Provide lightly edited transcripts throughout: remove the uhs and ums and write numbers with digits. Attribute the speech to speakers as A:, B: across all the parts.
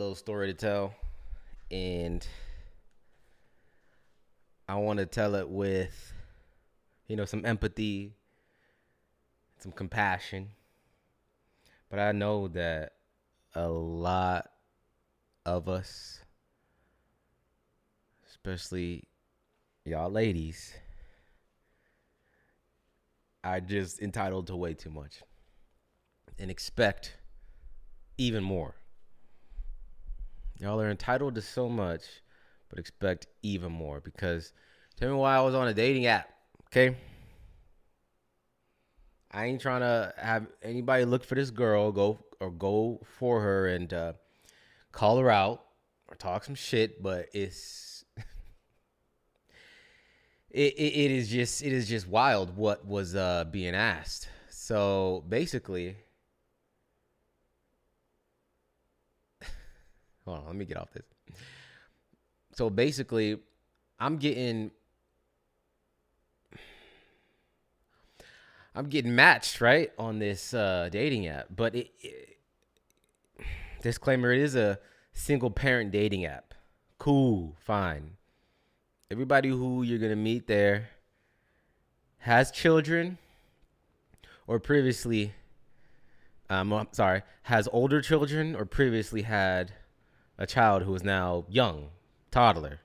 A: little story to tell, and I want to tell it with, some empathy, some compassion. But I know that a lot of us, especially y'all ladies, are just entitled to way too much and expect even more. Y'all are entitled to so much, but expect even more. Because tell me why I was on a dating app, okay? I ain't trying to have anybody look for this girl, go for her and call her out or talk some shit, but it is just wild what was being asked. So basically, hold on, let me get off this. So basically, I'm getting matched, right, on this dating app, but disclaimer, it is a single parent dating app. Cool, fine. Everybody who you're gonna meet there has children or previously, has older children or previously had a child who is now young, toddler.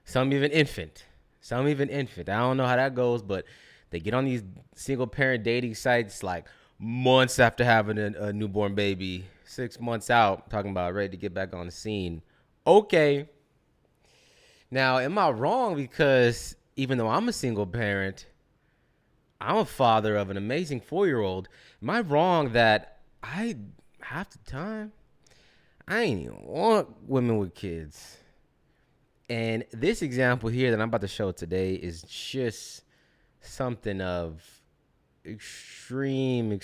A: Some even infant. I don't know how that goes, but they get on these single parent dating sites like months after having a newborn baby, 6 months out, talking about ready to get back on the scene. Okay. Now, am I wrong? Because even though I'm a single parent, I'm a father of an amazing 4-year-old. Am I wrong that I half the time I ain't even want women with kids? And this example here that I'm about to show today is just something of extreme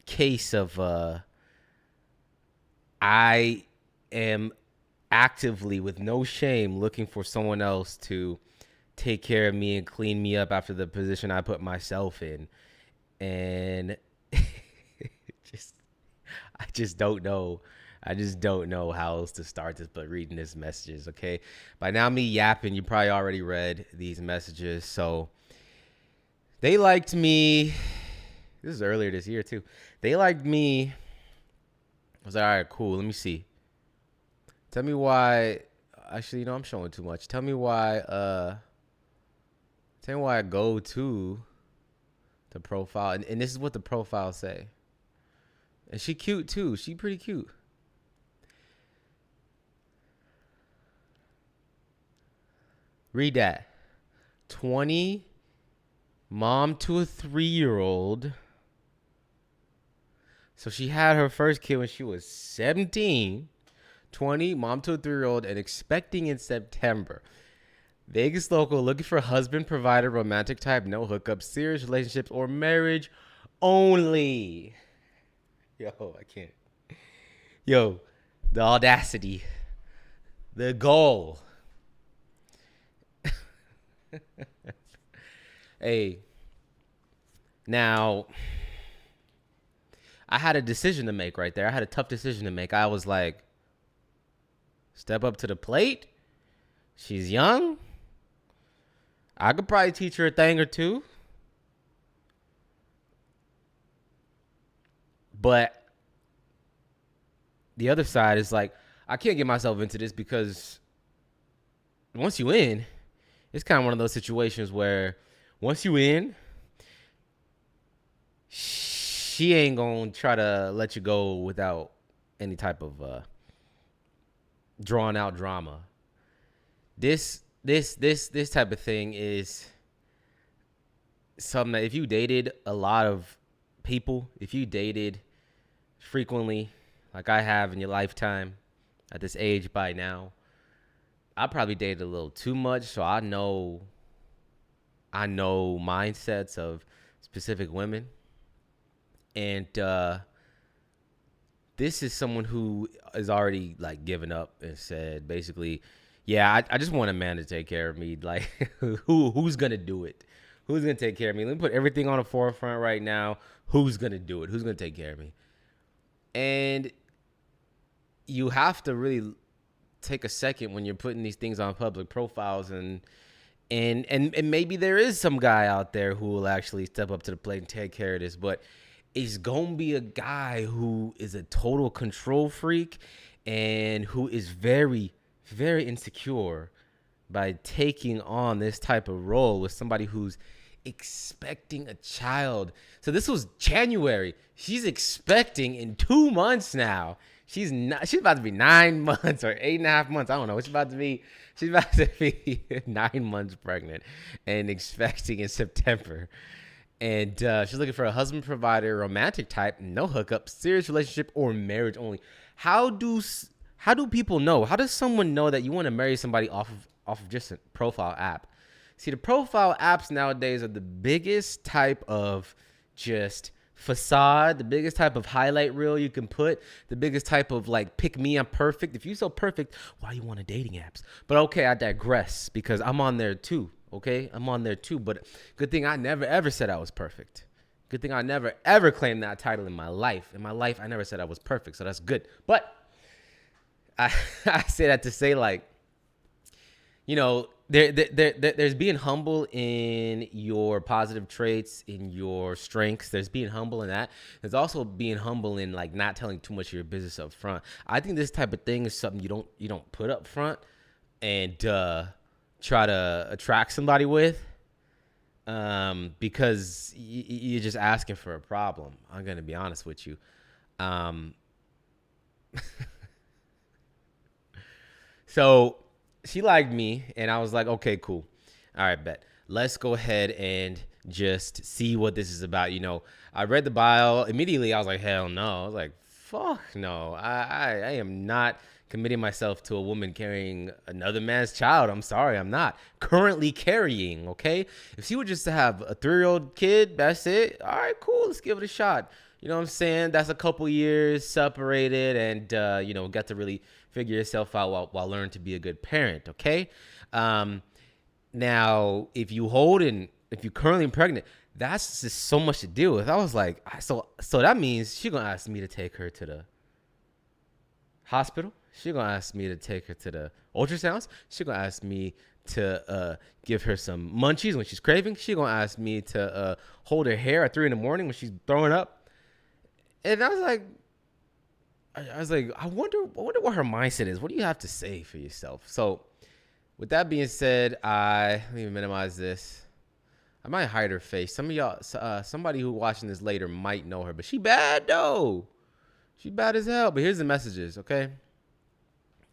A: case of I am actively, with no shame, looking for someone else to take care of me and clean me up after the position I put myself in. And just I just don't know. I just don't know how else to start this but reading these messages, okay? By now me yapping, you probably already read these messages. So they liked me. This is earlier this year too. They liked me. I was like, all right, cool. Let me see. Tell me why. Actually, I'm showing too much. Tell me why. Tell me why I go to the profile, and this is what the profile say. And she cute too. She pretty cute. Read that. 20, mom to a 3-year-old. So she had her first kid when she was 17. 20, mom to a 3-year-old, and expecting in September. Vegas local, looking for husband, provider, romantic type, no hookups, serious relationships, or marriage only. Yo, I can't. Yo, the audacity. The goal. Hey, now, I had a decision to make right there. I had a tough decision to make. I was like, step up to the plate. She's young. I could probably teach her a thing or two. But the other side is like, I can't get myself into this because once you in, it's kind of one of those situations where once you in, she ain't gonna try to let you go without any type of drawn out drama. This type of thing is something that if you dated a lot of people, if you dated frequently, like I have in your lifetime at this age by now, I probably dated a little too much, so I know mindsets of specific women. And this is someone who is already like given up and said basically, yeah, I just want a man to take care of me. Like who's gonna do it? Who's gonna take care of me? Let me put everything on the forefront right now. Who's gonna do it? Who's gonna take care of me? And you have to really take a second when you're putting these things on public profiles, and maybe there is some guy out there who will actually step up to the plate and take care of this, but it's gonna be a guy who is a total control freak and who is very, very insecure by taking on this type of role with somebody who's expecting a child. So this was January. She's expecting in 2 months now. She's about to be 9 months or 8.5 months. I don't know. She's about to be 9 months pregnant and expecting in September. And she's looking for a husband, provider, romantic type, no hookup, serious relationship, or marriage only. How do people know? How does someone know that you want to marry somebody off of just a profile app? See, the profile apps nowadays are the biggest type of just facade, the biggest type of highlight reel you can put, the biggest type of like, pick me, I'm perfect. If you're so perfect, why do you want a dating apps? But okay, I digress because I'm on there too. Okay, I'm on there too. But good thing I never ever said I was perfect. Good thing I never ever claimed that title in my life. In my life, I never said I was perfect. So that's good. But I say that to say, like, you know, there's being humble in your positive traits, in your strengths. There's being humble in that. There's also being humble in like not telling too much of your business up front. I think this type of thing is something you don't put up front and try to attract somebody with, because you're just asking for a problem. I'm gonna be honest with you. So she liked me, and I was like, okay, cool. All right, bet. Let's go ahead and just see what this is about. You know, I read the bio. Immediately, I was like, hell no. I was like, fuck no. I am not committing myself to a woman carrying another man's child. I'm sorry, I'm not currently carrying, okay? If she were just to have a 3-year-old kid, that's it. All right, cool. Let's give it a shot. You know what I'm saying? That's a couple years separated and, you know, got to really figure yourself out while learning to be a good parent, okay? Now, if you're currently pregnant, that's just so much to deal with. I was like, so that means she's going to ask me to take her to the hospital. She's going to ask me to take her to the ultrasounds. She's going to ask me to give her some munchies when she's craving. She's going to ask me to hold her hair at 3 a.m. when she's throwing up. And I was like, I wonder what her mindset is. What do you have to say for yourself? So with that being said, let me minimize this. I might hide her face. Some of y'all, somebody who watching this later might know her, but she bad though. She bad as hell. But here's the messages, okay?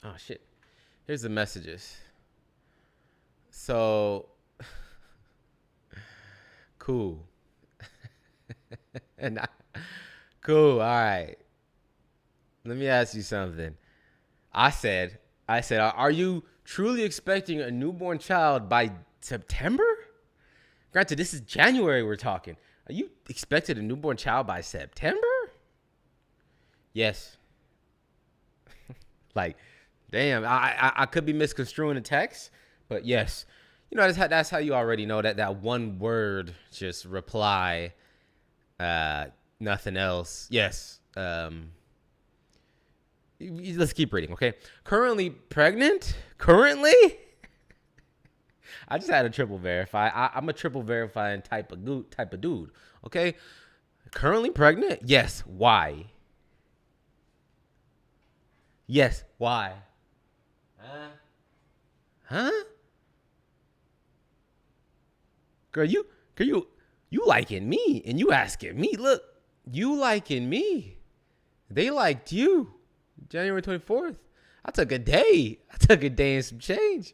A: Oh shit. Here's the messages. So cool. Cool. All right. Let me ask you something. I said, are you truly expecting a newborn child by September? Granted, this is January we're talking. Are you expecting a newborn child by September? Yes. Like, damn, I could be misconstruing the text, but yes. You know, that's how you already know that one word, just reply, nothing else. Yes. Let's keep reading, okay? Currently pregnant? Currently? I just had to triple verify. I'm a triple verifying type of dude, okay? Currently pregnant? Yes. Why? Yes. Why? Huh? Girl, you liking me and you asking me. Look, you liking me. They liked you. January 24th. I took a day and some change.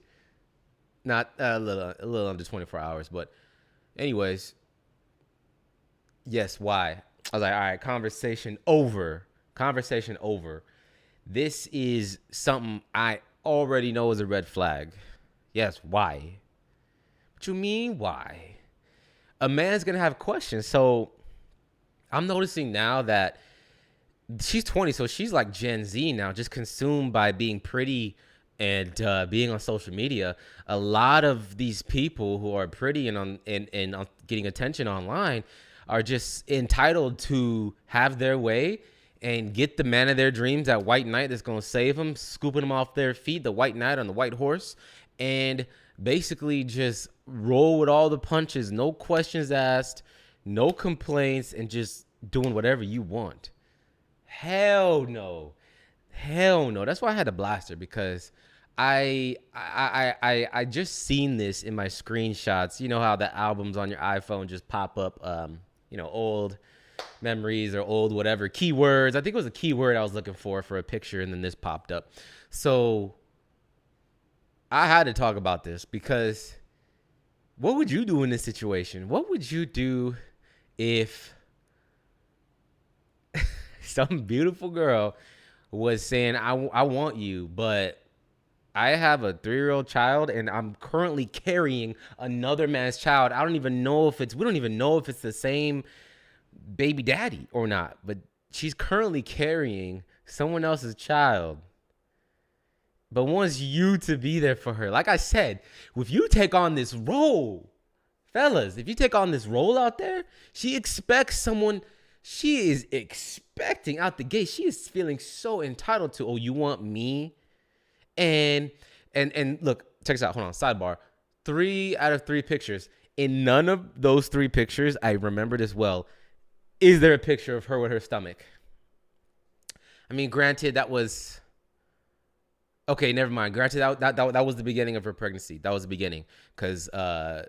A: Not a little under 24 hours, but anyways. Yes, why? I was like, all right, conversation over. This is something I already know is a red flag. Yes, why? What you mean, why? A man's going to have questions. So I'm noticing now that she's 20, so she's like Gen Z now, just consumed by being pretty and being on social media. A lot of these people who are pretty and getting attention online are just entitled to have their way and get the man of their dreams, that white knight that's going to save them, scooping them off their feet, the white knight on the white horse, and basically just roll with all the punches, no questions asked, no complaints, and just doing whatever you want. Hell no. Hell no. That's why I had to blast her, because I just seen this in my screenshots. You know how the albums on your iPhone just pop up, old memories or old whatever keywords. I think it was a keyword I was looking for a picture, and then this popped up. So I had to talk about this, because what would you do in this situation? What would you do if some beautiful girl was saying, I want you, but I have a 3-year-old child and I'm currently carrying another man's child. We don't even know if it's the same baby daddy or not, but she's currently carrying someone else's child, but wants you to be there for her. Like I said, if you take on this role, fellas, if you take on this role out there, she is expecting out the gate. She is feeling so entitled to, oh, you want me? And look, check this out. Hold on. Sidebar. 3 out of 3 pictures. In none of those 3 pictures, I remember this well, is there a picture of her with her stomach? I mean, granted, that was... Okay, never mind. Granted, that was the beginning of her pregnancy. That was the beginning. Because 9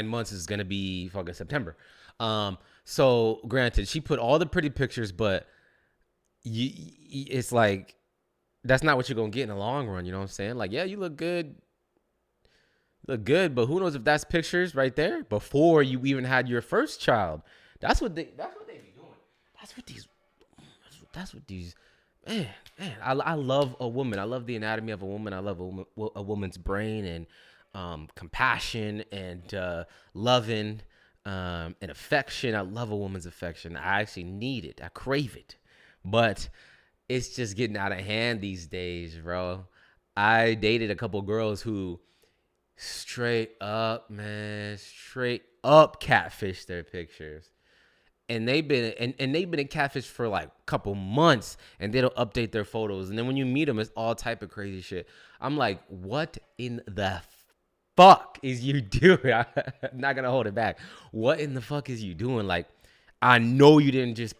A: months is going to be fucking September. So, granted, she put all the pretty pictures, but it's like, that's not what you're going to get in the long run. You know what I'm saying? Like, yeah, you look good. But who knows if that's pictures right there before you even had your first child. That's what they be doing. That's what these, man, I love a woman. I love the anatomy of a woman. I love a woman's brain and compassion and loving and affection. I love a woman's affection. I actually need it. I crave it. But it's just getting out of hand these days, bro. I dated a couple girls who straight up catfish their pictures. And they've been in catfish for like a couple months, and they don't update their photos. And then when you meet them, it's all type of crazy shit. I'm like, what in the fuck is you doing? I'm not gonna hold it back. What in the fuck is you doing? Like, I know you didn't just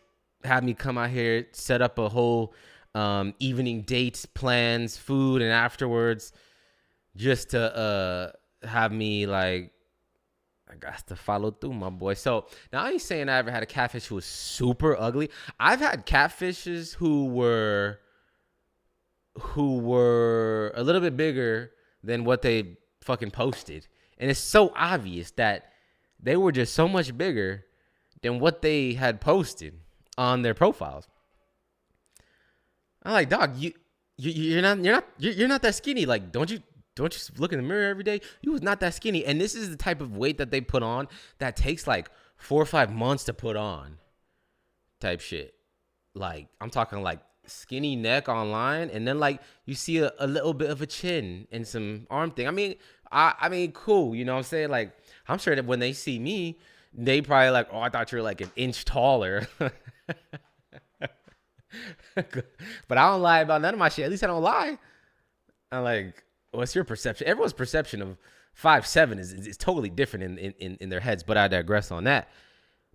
A: have me come out here, set up a whole evening dates, plans, food, and afterwards, just to have me like, I got to follow through, my boy. So now I ain't saying I ever had a catfish who was super ugly. I've had catfishes who were a little bit bigger than what they fucking posted. And it's so obvious that they were just so much bigger than what they had posted on their profiles. I'm like, dog, you're not that skinny. Like, don't you look in the mirror every day? You was not that skinny. And this is the type of weight that they put on that takes like 4 or 5 months to put on type shit. Like, I'm talking like skinny neck online, and then like you see a little bit of a chin and some arm thing. I mean, cool. You know what I'm saying? Like, I'm sure that when they see me, they probably like, oh, I thought you were like an inch taller. But I don't lie about none of my shit. At least I don't lie. I'm like, what's your perception? Everyone's perception of 5'7" is totally different in their heads, but I digress on that.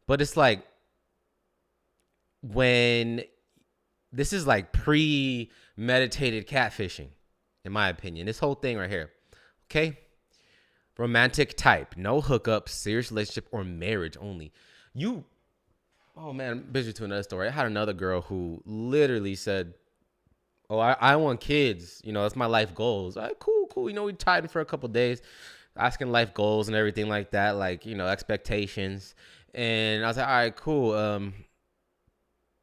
A: But it's like, when this is like premeditated catfishing, in my opinion, this whole thing right here. Okay? Romantic type, no hookups, serious relationship, or marriage only. Oh man, I'm busy to another story. I had another girl who literally said, oh, I want kids. You know, that's my life goals. All right, cool. You know, we tied for a couple days, asking life goals and everything like that, like, you know, expectations. And I was like, all right, cool.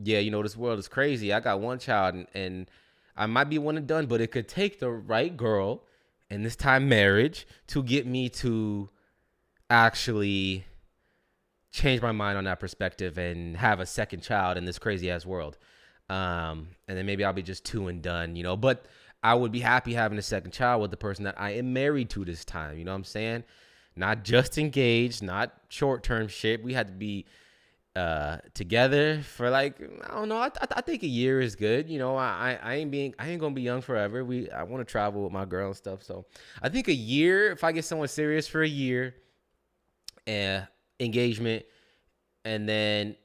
A: Yeah, you know, this world is crazy. I got one child, and I might be one and done, but it could take the right girl, and this time marriage, to get me to actually change my mind on that perspective and have a second child in this crazy ass world. And then maybe I'll be just 2 and done, you know, but I would be happy having a second child with the person that I am married to this time. You know what I'm saying? Not just engaged, not short-term shit. We had to be together for like, I don't know. I think a year is good. You know, I ain't gonna be young forever. I want to travel with my girl and stuff. So I think a year, if I get someone serious for a year, engagement, and then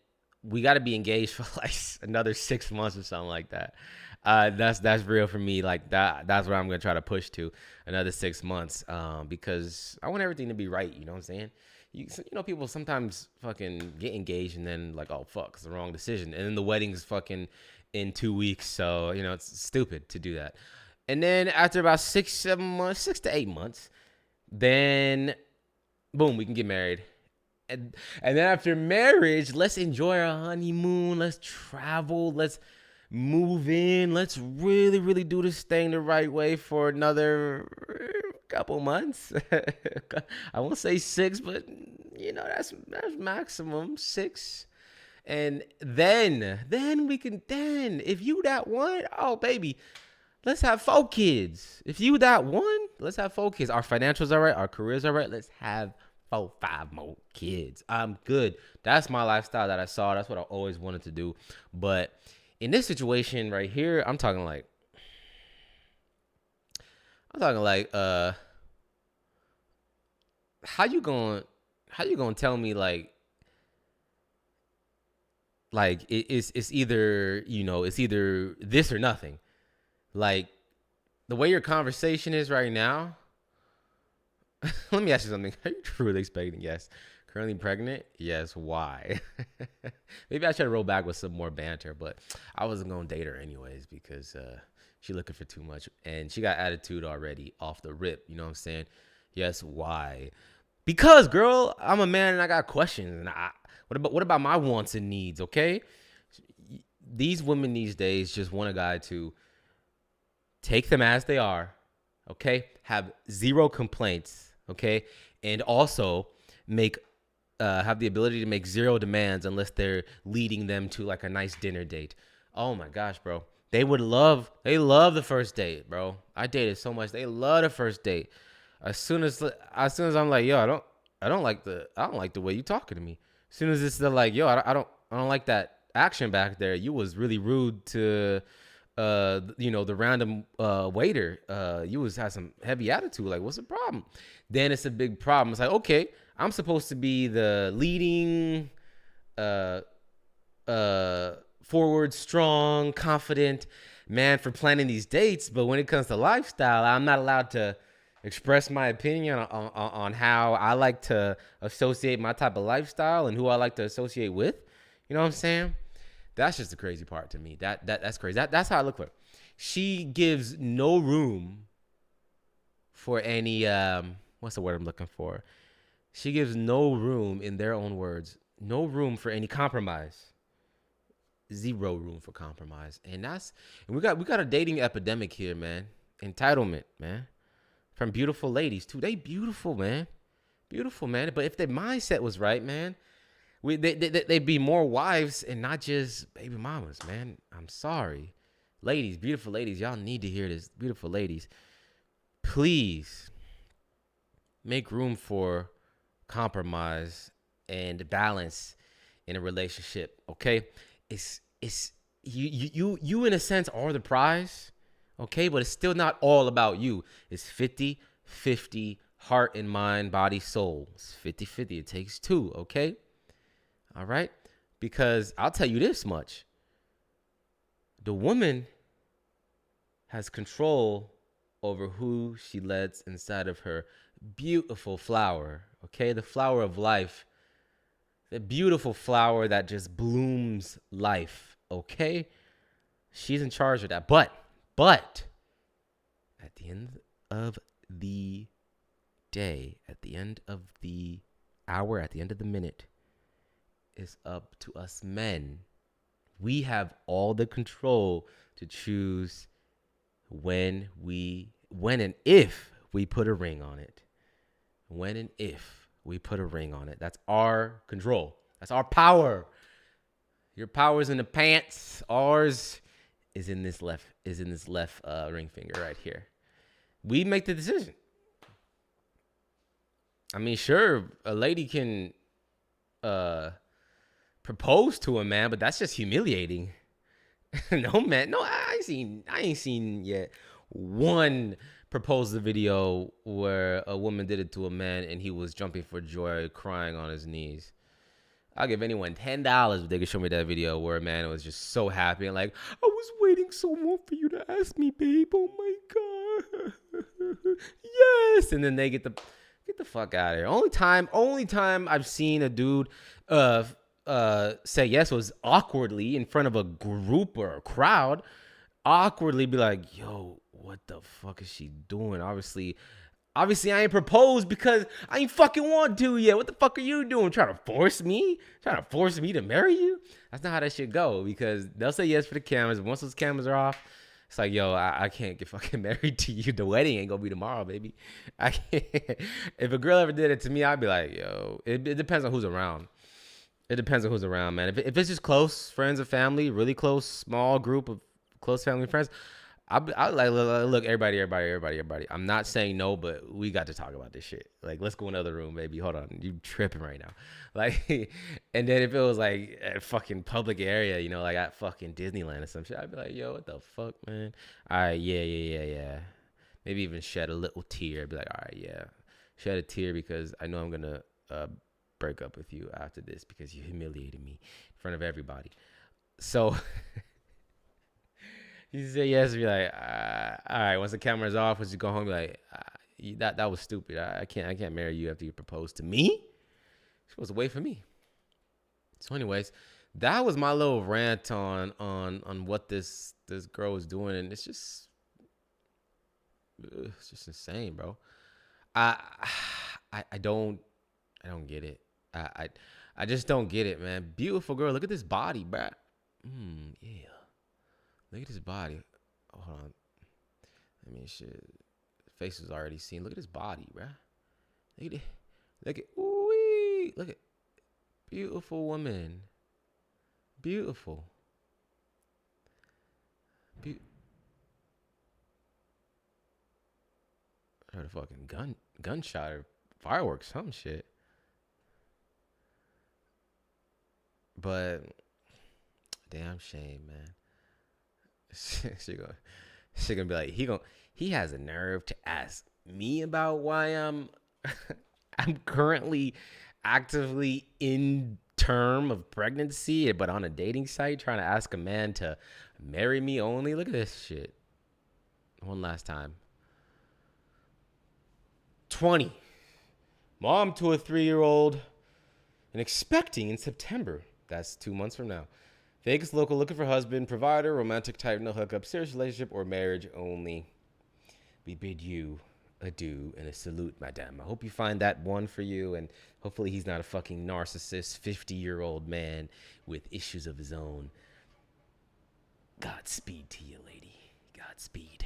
A: we got to be engaged for like another 6 months or something like that. That's real for me. Like that's what I'm gonna try to push to, another 6 months. Because I want everything to be right. You know what I'm saying? You know, people sometimes fucking get engaged and then like, oh fuck, it's the wrong decision, and then the wedding's fucking in 2 weeks. So you know, it's stupid to do that. And then after about 6 to 7 months, 6 to 8 months, then boom, we can get married. And then after marriage, let's enjoy our honeymoon. Let's travel. Let's move in. Let's really, really do this thing the right way for another couple months. I won't say 6, but you know, that's maximum 6. And then we can, if you that one, oh baby, let's have 4 kids. If you that one, let's have 4 kids. Our financials are right. Our careers are right. Let's have 4, 5 more kids. I'm good. That's my lifestyle that I saw. That's what I always wanted to do. But in this situation right here, I'm talking like, how you gonna tell me like it's either, you know, it's either this or nothing. Like the way your conversation is right now. Let me ask you something. Are you truly expecting? Yes. Currently pregnant? Yes. Why? Maybe I should roll back with some more banter, but I wasn't going to date her anyways because she looking for too much. And she got attitude already off the rip. You know what I'm saying? Yes. Why? Because, girl, I'm a man and I got questions. And what about my wants and needs, okay? These women these days just want a guy to take them as they are, okay? Have 0 complaints, okay? And also have the ability to make 0 demands unless they're leading them to like a nice dinner date. Oh my gosh, bro. They love the first date, bro. I dated so much. They love the first date. As soon as I'm like, yo, I don't like the way you talking to me. As soon as it's like, yo, I don't like that action back there. You was really rude to you know, the random waiter. You had some heavy attitude. Like, what's the problem? Then it's a big problem. It's like, okay, I'm supposed to be the leading, forward, strong, confident man for planning these dates, but when it comes to lifestyle, I'm not allowed to express my opinion on how I like to associate my type of lifestyle and who I like to associate with. You know what I'm saying? That's just the crazy part to me. That's crazy. That's how I look for it. She gives no room for any what's the word I'm looking for? She gives no room, in their own words, no room for any compromise. 0 room for compromise. And we got a dating epidemic here, man. Entitlement, man. From beautiful ladies too. They beautiful, man. Beautiful, man. But if their mindset was right, man, they'd be more wives and not just baby mamas, man. I'm sorry. Ladies, beautiful ladies, y'all need to hear this. Beautiful ladies, please make room for compromise and balance in a relationship, okay? It's you in a sense are the prize, okay? But it's still not all about you. It's 50-50, heart and mind, body, soul. It's 50-50. It takes 2, okay? All right? Because I'll tell you this much. The woman has control over who she lets inside of her beautiful flower, okay? The flower of life. The beautiful flower that just blooms life, okay? She's in charge of that. But at the end of the day, at the end of the hour, at the end of the minute, it's up to us men. We have all the control to choose when and if we put a ring on it. When and if we put a ring on it. That's our control. That's our power. Your power's in the pants. Ours is in this left ring finger right here. We make the decision. I mean, sure, a lady can propose to a man, but that's just humiliating. No, man. No, I ain't seen yet one proposal video where a woman did it to a man and he was jumping for joy, crying on his knees. I'll give anyone $10 if they could show me that video where a man was just so happy and like, I was waiting so long for you to ask me, babe. Oh my God. Yes. And then they get the fuck out of here. Only time I've seen a dude say yes was awkwardly in front of a group or a crowd. Awkwardly be like, yo, what the fuck is she doing? Obviously I ain't proposed because I ain't fucking want to yet. What the fuck are you doing? Trying to force me? Trying to force me to marry you? That's not how that shit go, because they'll say yes for the cameras. Once those cameras are off, it's like, yo, I can't get fucking married to you. The wedding ain't gonna be tomorrow, baby. I can't. If a girl ever did it to me, I'd be like, yo, it depends on who's around. It depends on who's around, man. If it's just close friends or family, really close, small group of close family and friends, I like, look, everybody. I'm not saying no, but we got to talk about this shit. Like, let's go in another room, baby. Hold on, you tripping right now? Like, and then if it was like a fucking public area, you know, like at fucking Disneyland or some shit, I'd be like, yo, what the fuck, man? All right, yeah. Maybe even shed a little tear. I'd be like, all right, yeah, shed a tear because I know I'm gonna break up with you after this because you humiliated me in front of everybody. So. You say yes, be like, all right. Once the camera's off, once you go home, be like, that was stupid. I can't marry you after you proposed to me. You're supposed to wait for me. So, anyways, that was my little rant on what this girl was doing, and it's just insane, bro. I don't get it. I just don't get it, man. Beautiful girl. Look at this body, bro. Yeah. Look at his body. Oh, hold on. I mean, shit. Face was already seen. Look at his body, bruh. Look at. Ooh, look at. Beautiful woman. Beautiful. I heard a fucking gunshot or fireworks, some shit. But damn shame, man. She gonna be like, he has a nerve to ask me about why I'm currently actively in term of pregnancy, but on a dating site trying to ask a man to marry me only. Look at this shit. One last time. 20. Mom to a 3-year-old and expecting in September. That's 2 months from now. Vegas local looking for husband, provider, romantic type, no hookup, serious relationship, or marriage only. We bid you adieu and a salute, madame. I hope you find that one for you, and hopefully he's not a fucking narcissist 50-year-old man with issues of his own. Godspeed to you, lady. Godspeed.